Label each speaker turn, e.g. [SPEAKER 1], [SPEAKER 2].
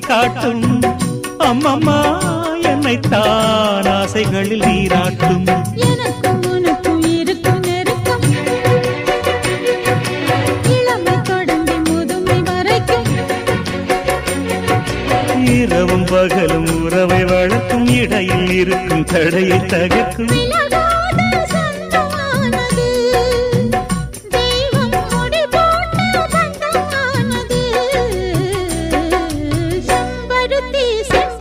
[SPEAKER 1] காட்டும் அம்மம்மா என்னைத்தான் ஆசைகளில் நீராட்டும்
[SPEAKER 2] எனக்கும் உனக்கும் இருக்கும் நெருக்கம் இளமை தொடங்கி முதுமை வரைக்கும்
[SPEAKER 1] இரவும் பகலும் உறவை வளர்க்கும் இடையில் இருக்கும் தடையை தகர்க்கும்